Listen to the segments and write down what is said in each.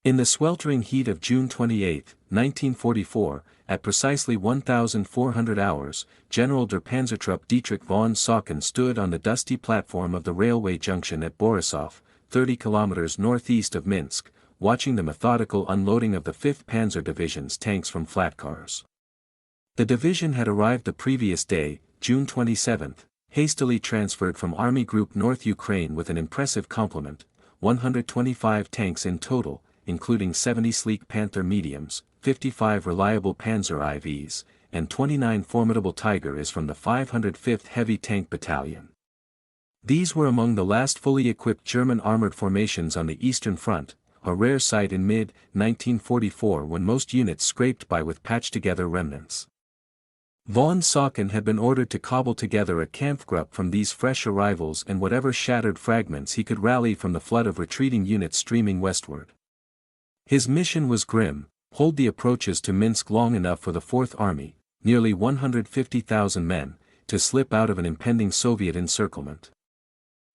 In the sweltering heat of June 28, 1944, at precisely 1,400 hours, General der Panzertruppe Dietrich von Sacken stood on the dusty platform of the railway junction at Borisov, 30 kilometers northeast of Minsk, watching the methodical unloading of the 5th Panzer Division's tanks from flat cars. The division had arrived the previous day, June 27, hastily transferred from Army Group North Ukraine with an impressive complement, 125 tanks in total, including 70 sleek Panther mediums, 55 reliable Panzer IVs, and 29 formidable Tigers from the 505th Heavy Tank Battalion. These were among the last fully equipped German armored formations on the Eastern Front, a rare sight in mid-1944 when most units scraped by with patched-together remnants. Von Sacken had been ordered to cobble together a Kampfgruppe from these fresh arrivals and whatever shattered fragments he could rally from the flood of retreating units streaming westward. His mission was grim: hold the approaches to Minsk long enough for the Fourth Army, nearly 150,000 men, to slip out of an impending Soviet encirclement.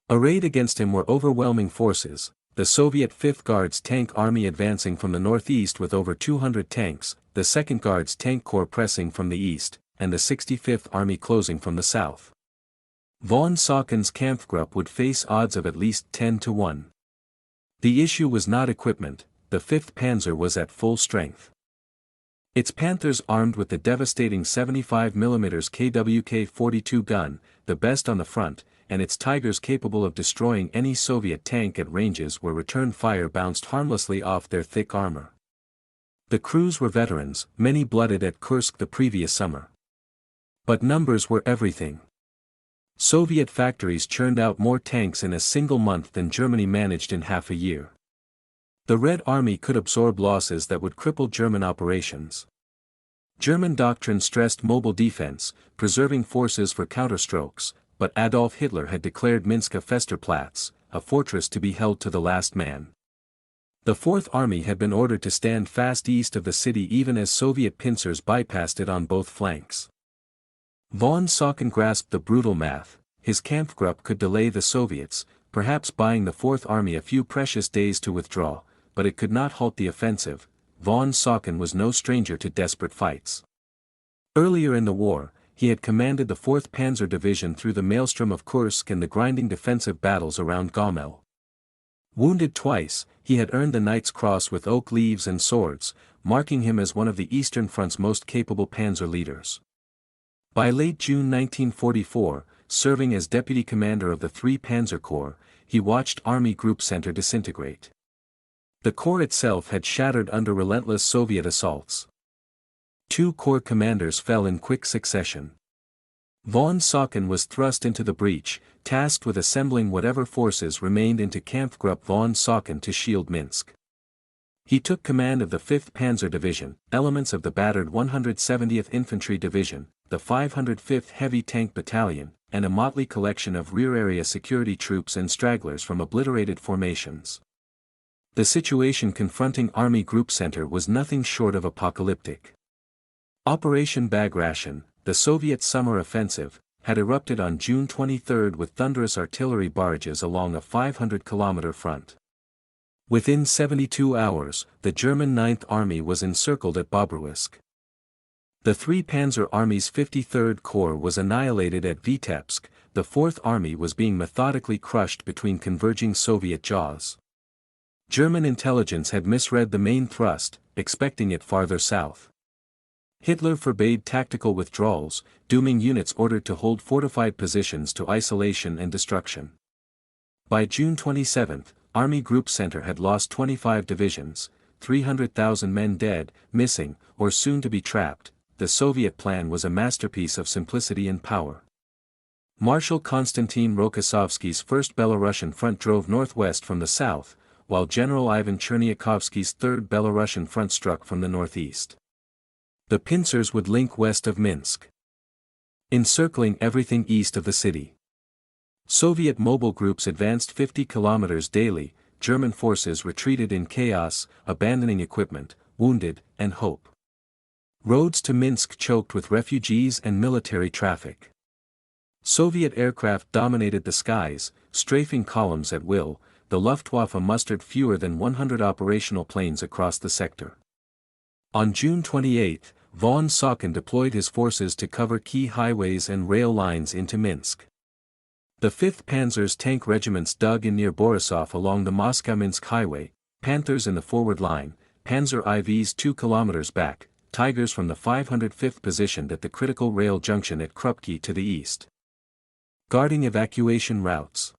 Arrayed against him were overwhelming forces, the Soviet 5th Guards Tank Army advancing from the northeast with over 200 tanks, the 2nd Guards Tank Corps pressing from the east, and the 65th Army closing from the south. Von Sacken's Kampfgruppe would face odds of at least 10 to 1. The issue was not equipment. The 5th Panzer was at full strength. Its Panthers armed with the devastating 75mm KWK-42 gun, the best on the front, and its Tigers capable of destroying any Soviet tank at ranges where return fire bounced harmlessly off their thick armor. The crews were veterans, many blooded at Kursk the previous summer. But numbers were everything. Soviet factories churned out more tanks in a single month than Germany managed in half a year. The Red Army could absorb losses that would cripple German operations. German doctrine stressed mobile defense, preserving forces for counterstrokes, but Adolf Hitler had declared Minsk a Festerplatz, a fortress to be held to the last man. The Fourth Army had been ordered to stand fast east of the city even as Soviet pincers bypassed it on both flanks. Von Sacken grasped the brutal math: his Kampfgruppe could delay the Soviets, perhaps buying the Fourth Army a few precious days to withdraw, but it could not halt the offensive. Von Sacken was no stranger to desperate fights. Earlier in the war, he had commanded the 4th Panzer Division through the maelstrom of Kursk and the grinding defensive battles around Gomel. Wounded twice, he had earned the Knight's Cross with oak leaves and swords, marking him as one of the Eastern Front's most capable panzer leaders. By late June 1944, serving as deputy commander of the 3 Panzer Corps, he watched Army Group Center disintegrate. The corps itself had shattered under relentless Soviet assaults. 2 corps commanders fell in quick succession. Von Sacken was thrust into the breach, tasked with assembling whatever forces remained into Kampfgruppe von Sacken to shield Minsk. He took command of the 5th Panzer Division, elements of the battered 170th Infantry Division, the 505th Heavy Tank Battalion, and a motley collection of rear-area security troops and stragglers from obliterated formations. The situation confronting Army Group Center was nothing short of apocalyptic. Operation Bagration, the Soviet summer offensive, had erupted on June 23 with thunderous artillery barrages along a 500-kilometer front. Within 72 hours, the German 9th Army was encircled at Bobruisk. The 3 Panzer Army's 53rd Corps was annihilated at Vitebsk. The 4th Army was being methodically crushed between converging Soviet jaws. German intelligence had misread the main thrust, expecting it farther south. Hitler forbade tactical withdrawals, dooming units ordered to hold fortified positions to isolation and destruction. By June 27, Army Group Center had lost 25 divisions, 300,000 men dead, missing, or soon to be trapped. The Soviet plan was a masterpiece of simplicity and power. Marshal Konstantin Rokossovsky's 1st Belarusian Front drove northwest from the south, while General Ivan Cherniakovsky's 3rd Belarusian Front struck from the northeast. The pincers would link west of Minsk, encircling everything east of the city. Soviet mobile groups advanced 50 kilometers daily. German forces retreated in chaos, abandoning equipment, wounded, and hope. Roads to Minsk choked with refugees and military traffic. Soviet aircraft dominated the skies, strafing columns at will. the Luftwaffe mustered fewer than 100 operational planes across the sector. On June 28, von Saucken deployed his forces to cover key highways and rail lines into Minsk. The 5th Panzer's tank regiments dug in near Borisov along the Moscow-Minsk highway, Panthers in the forward line, Panzer IVs 2 kilometers back, Tigers from the 505th positioned at the critical rail junction at Krupki to the east. Guarding evacuation routes.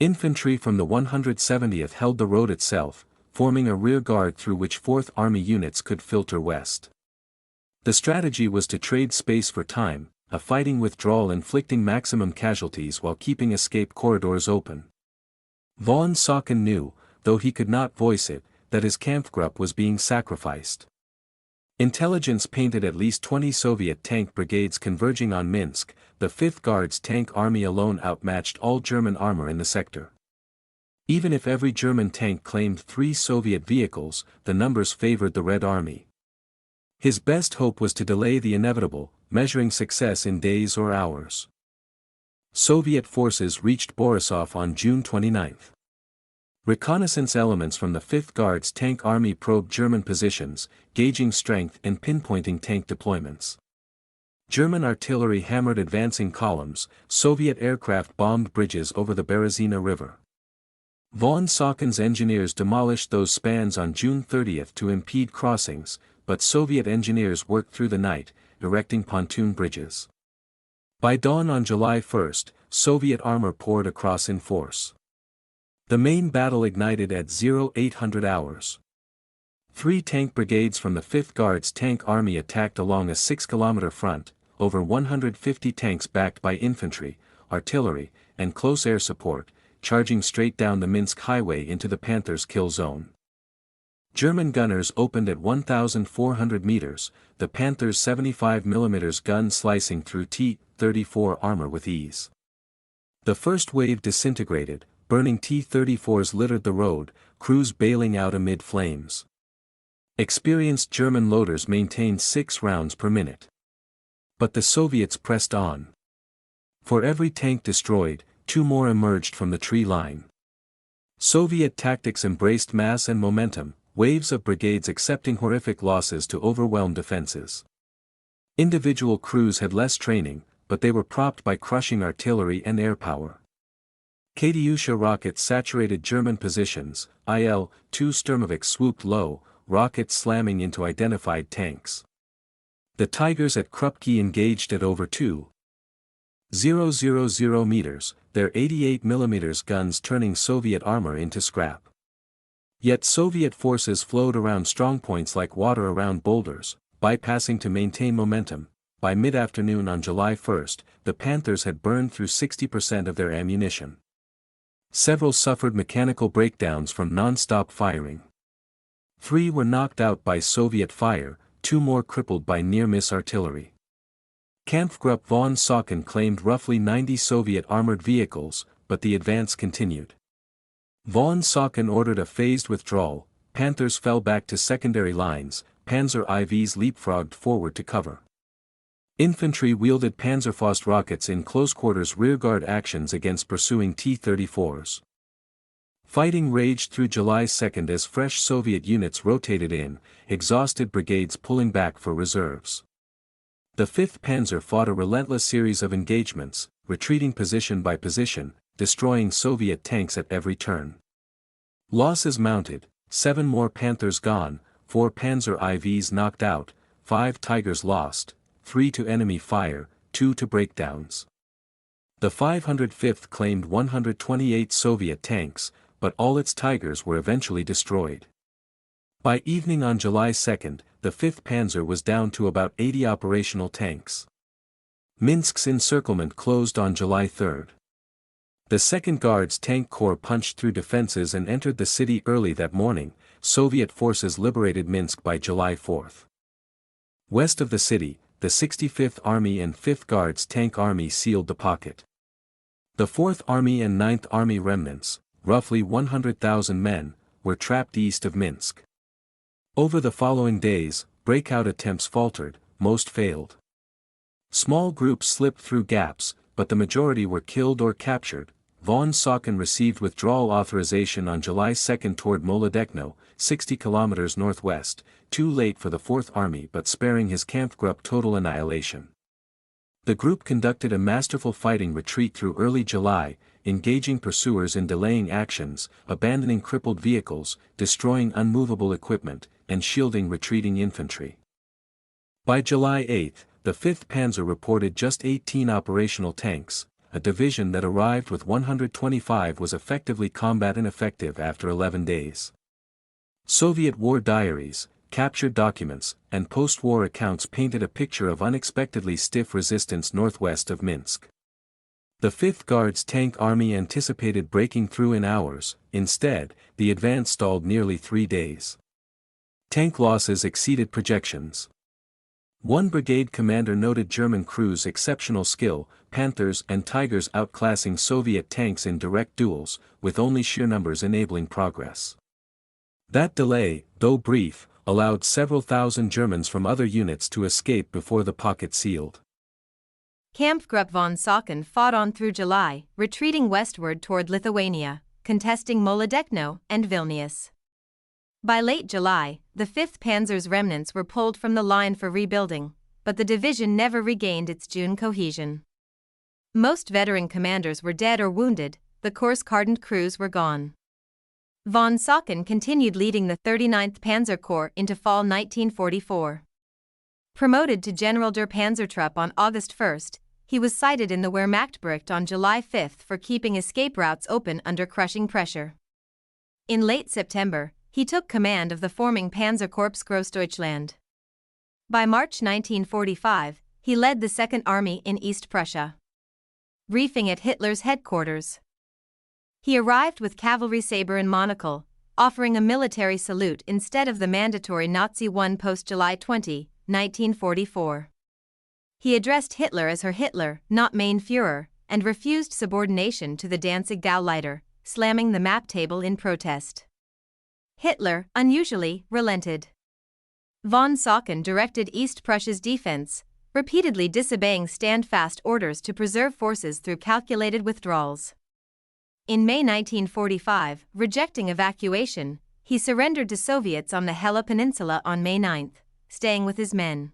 Infantry from the 170th held the road itself, forming a rear guard through which 4th Army units could filter west. The strategy was to trade space for time, a fighting withdrawal inflicting maximum casualties while keeping escape corridors open. Von Saucken knew, though he could not voice it, that his Kampfgruppe was being sacrificed. Intelligence painted at least 20 Soviet tank brigades converging on Minsk. The 5th Guards Tank Army alone outmatched all German armor in the sector. Even if every German tank claimed 3 Soviet vehicles, the numbers favored the Red Army. His best hope was to delay the inevitable, measuring success in days or hours. Soviet forces reached Borisov on June 29. Reconnaissance elements from the 5th Guards Tank Army probed German positions, gauging strength and pinpointing tank deployments. German artillery hammered advancing columns, Soviet aircraft bombed bridges over the Berezina River. Von Saucken's engineers demolished those spans on June 30 to impede crossings, but Soviet engineers worked through the night, erecting pontoon bridges. By dawn on July 1, Soviet armor poured across in force. The main battle ignited at 0800 hours. 3 tank brigades from the 5th Guards Tank Army attacked along a 6-kilometer front, over 150 tanks backed by infantry, artillery, and close air support, charging straight down the Minsk highway into the Panthers' kill zone. German gunners opened at 1,400 meters, the Panthers' 75mm gun slicing through T-34 armor with ease. The first wave disintegrated, burning T-34s littered the road, crews bailing out amid flames. Experienced German loaders maintained 6 rounds per minute. But the Soviets pressed on. For every tank destroyed, 2 more emerged from the tree line. Soviet tactics embraced mass and momentum, waves of brigades accepting horrific losses to overwhelm defenses. Individual crews had less training, but they were propped by crushing artillery and air power. Katyusha rockets saturated German positions, IL-2 Sturmovik swooped low, rockets slamming into identified tanks. The Tigers at Krupki engaged at over 2,000 meters, their 88mm guns turning Soviet armor into scrap. Yet Soviet forces flowed around strongpoints like water around boulders, bypassing to maintain momentum. By mid-afternoon on July 1, the Panthers had burned through 60% of their ammunition. Several suffered mechanical breakdowns from non-stop firing. 3 were knocked out by Soviet fire, 2 more crippled by near-miss artillery. Kampfgruppe von Saucken claimed roughly 90 Soviet armored vehicles, but the advance continued. Von Saucken ordered a phased withdrawal, Panthers fell back to secondary lines, Panzer IVs leapfrogged forward to cover. Infantry wielded Panzerfaust rockets in close-quarters rearguard actions against pursuing T-34s. Fighting raged through July 2 as fresh Soviet units rotated in, exhausted brigades pulling back for reserves. The 5th Panzer fought a relentless series of engagements, retreating position by position, destroying Soviet tanks at every turn. Losses mounted, 7 more Panthers gone, 4 Panzer IVs knocked out, 5 Tigers lost, 3 to enemy fire, 2 to breakdowns. The 505th claimed 128 Soviet tanks, but all its Tigers were eventually destroyed. By evening on July 2, the 5th Panzer was down to about 80 operational tanks. Minsk's encirclement closed on July 3. The 2nd Guards Tank Corps punched through defenses and entered the city early that morning. Soviet forces liberated Minsk by July 4. West of the city, the 65th Army and 5th Guards Tank Army sealed the pocket. The 4th Army and 9th Army remnants, roughly 100,000 men, were trapped east of Minsk. Over the following days, breakout attempts faltered, most failed. Small groups slipped through gaps, but the majority were killed or captured. Von Sauken received withdrawal authorization on July 2 toward Molodechno, 60 kilometers northwest, too late for the Fourth Army but sparing his Kampfgruppe total annihilation. The group conducted a masterful fighting retreat through early July, engaging pursuers in delaying actions, abandoning crippled vehicles, destroying unmovable equipment, and shielding retreating infantry. By July 8, the 5th Panzer reported just 18 operational tanks. A division that arrived with 125 was effectively combat ineffective after 11 days. Soviet war diaries, captured documents, and post-war accounts painted a picture of unexpectedly stiff resistance northwest of Minsk. The 5th Guards Tank Army anticipated breaking through in hours. Instead, the advance stalled nearly 3 days. Tank losses exceeded projections. One brigade commander noted German crews' exceptional skill, Panthers and Tigers outclassing Soviet tanks in direct duels, with only sheer numbers enabling progress. That delay, though brief, allowed several thousand Germans from other units to escape before the pocket sealed. Kampfgruppe von Sauken fought on through July, retreating westward toward Lithuania, contesting Molodechno and Vilnius. By late July, the 5th Panzer's remnants were pulled from the line for rebuilding, but the division never regained its June cohesion. Most veteran commanders were dead or wounded, the course-hardened crews were gone. Von Sauken continued leading the 39th Panzer Corps into fall 1944. Promoted to General der Panzertruppe on August 1, he was cited in the Wehrmachtbericht on July 5 for keeping escape routes open under crushing pressure. In late September, he took command of the forming Panzerkorps Großdeutschland. By March 1945, he led the Second Army in East Prussia. Briefing at Hitler's headquarters. He arrived with cavalry saber and monocle, offering a military salute instead of the mandatory Nazi one post-July 20, 1944. He addressed Hitler as Herr Hitler, not Mein Führer, and refused subordination to the Danzig Gauleiter, slamming the map table in protest. Hitler, unusually, relented. Von Sauken directed East Prussia's defense, repeatedly disobeying stand-fast orders to preserve forces through calculated withdrawals. In May 1945, rejecting evacuation, he surrendered to Soviets on the Hela Peninsula on May 9, staying with his men.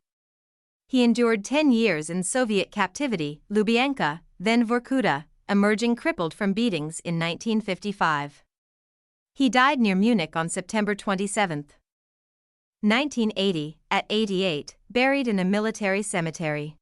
He endured 10 years in Soviet captivity, Lubyanka, then Vorkuta, emerging crippled from beatings in 1955. He died near Munich on September 27, 1980, at 88, buried in a military cemetery.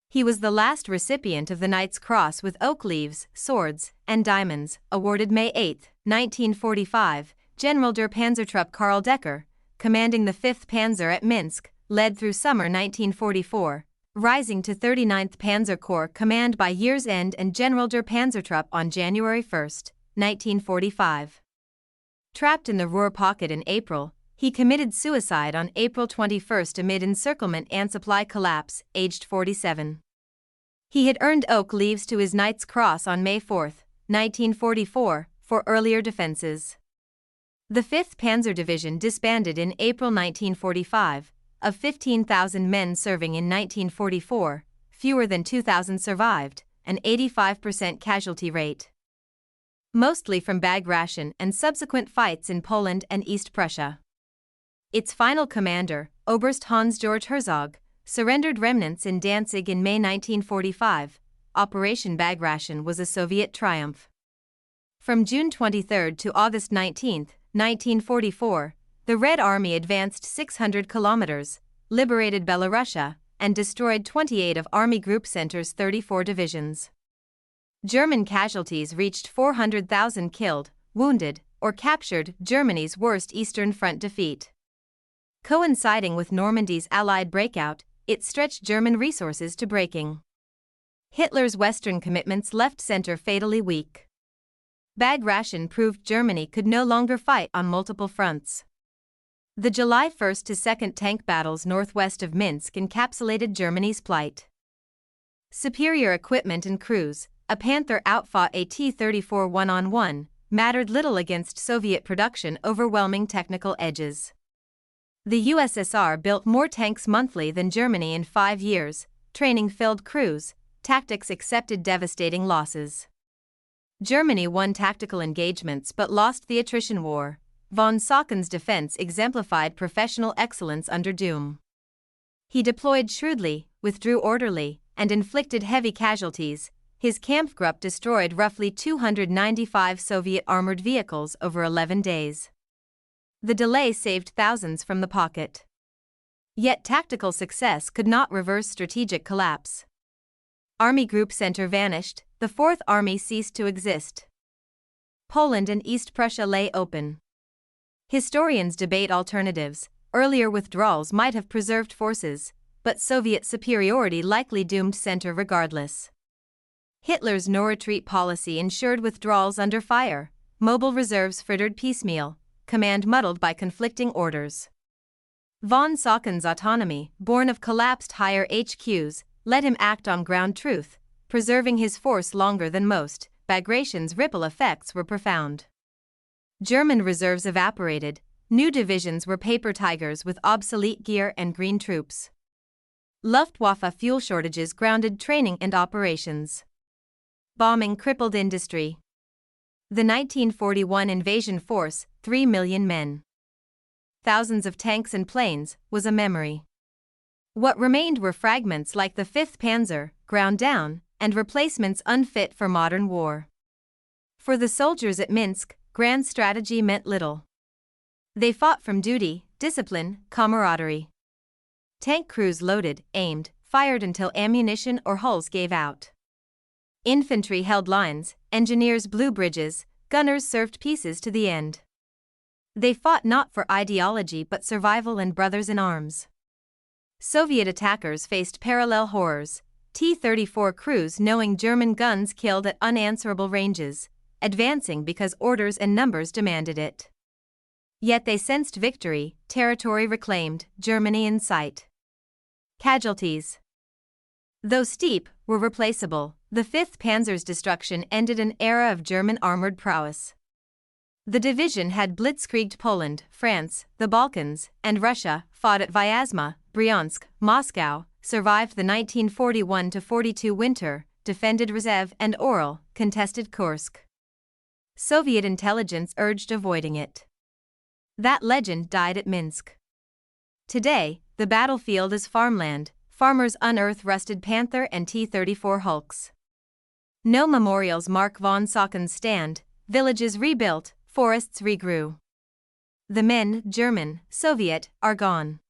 He was the last recipient of the Knight's Cross with oak leaves, swords, and diamonds, awarded May 8, 1945. General der Panzertruppe Karl Decker, commanding the 5th Panzer at Minsk, led through summer 1944, rising to 39th Panzer Corps command by year's end and General der Panzertruppe on January 1, 1945. Trapped in the Ruhr pocket in April, he committed suicide on April 21 amid encirclement and supply collapse, aged 47. He had earned oak leaves to his Knight's Cross on May 4, 1944, for earlier defenses. The 5th Panzer Division disbanded in April 1945. Of 15,000 men serving in 1944, fewer than 2,000 survived, an 85% casualty rate. Mostly from bag ration and subsequent fights in Poland and East Prussia. Its final commander, Oberst Hans-Georg Herzog, surrendered remnants in Danzig in May 1945. Operation Bag Ration was a Soviet triumph. From June 23 to August 19, 1944, the Red Army advanced 600 kilometers, liberated Belorussia, and destroyed 28 of Army Group Center's 34 divisions. German casualties reached 400,000 killed, wounded, or captured, Germany's worst Eastern Front defeat. Coinciding with Normandy's Allied breakout, it stretched German resources to breaking. Hitler's Western commitments left center fatally weak. Bag ration proved Germany could no longer fight on multiple fronts. The July 1 to 2 tank battles northwest of Minsk encapsulated Germany's plight. Superior equipment and crews, a Panther outfought a T-34 one-on-one, mattered little against Soviet production overwhelming technical edges. The USSR built more tanks monthly than Germany in 5 years, training filled crews, tactics accepted devastating losses. Germany won tactical engagements but lost the attrition war. Von Saucken's defense exemplified professional excellence under doom. He deployed shrewdly, withdrew orderly, and inflicted heavy casualties. His Kampfgruppe destroyed roughly 295 Soviet armored vehicles over 11 days. The delay saved thousands from the pocket. Yet tactical success could not reverse strategic collapse. Army Group Center vanished, the Fourth Army ceased to exist. Poland and East Prussia lay open. Historians debate alternatives. Earlier withdrawals might have preserved forces, but Soviet superiority likely doomed center regardless. Hitler's no-retreat policy ensured withdrawals under fire, mobile reserves frittered piecemeal, command muddled by conflicting orders. Von Saucken's autonomy, born of collapsed higher HQs, let him act on ground truth, preserving his force longer than most. Bagration's ripple effects were profound. German reserves evaporated, new divisions were paper tigers with obsolete gear and green troops. Luftwaffe fuel shortages grounded training and operations. Bombing crippled industry. The 1941 invasion force, 3 million men. Thousands of tanks and planes, was a memory. What remained were fragments like the 5th Panzer, ground down, and replacements unfit for modern war. For the soldiers at Minsk, grand strategy meant little. They fought from duty, discipline, camaraderie. Tank crews loaded, aimed, fired until ammunition or hulls gave out. Infantry held lines, engineers blew bridges, gunners served pieces to the end. They fought not for ideology but survival and brothers in arms. Soviet attackers faced parallel horrors, T-34 crews knowing German guns killed at unanswerable ranges, advancing because orders and numbers demanded it. Yet they sensed victory, territory reclaimed, Germany in sight. Casualties, though steep, were replaceable. The 5th Panzer's destruction ended an era of German armored prowess. The division had blitzkrieged Poland, France, the Balkans, and Russia, fought at Vyazma, Bryansk, Moscow, survived the 1941-42 winter, defended Rzhev and Orel, contested Kursk. Soviet intelligence urged avoiding it. That legend died at Minsk. Today, the battlefield is farmland, farmers unearth rusted Panther and T-34 hulks. No memorials mark von Saucken's stand, villages rebuilt, forests regrew. The men, German, Soviet, are gone.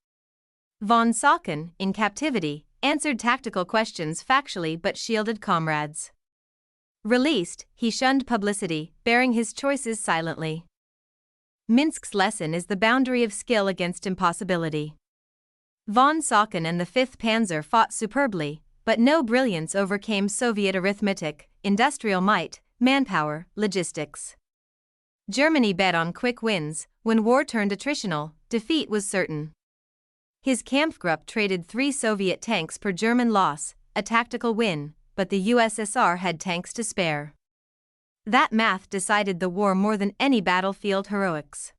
Von Saucken, in captivity, answered tactical questions factually but shielded comrades. Released, he shunned publicity, bearing his choices silently. Minsk's lesson is the boundary of skill against impossibility. Von Saucken and the 5th Panzer fought superbly, but no brilliance overcame Soviet arithmetic, industrial might, manpower, logistics. Germany bet on quick wins. When war turned attritional, defeat was certain. His Kampfgruppe traded 3 Soviet tanks per German loss, a tactical win, but the USSR had tanks to spare. That math decided the war more than any battlefield heroics.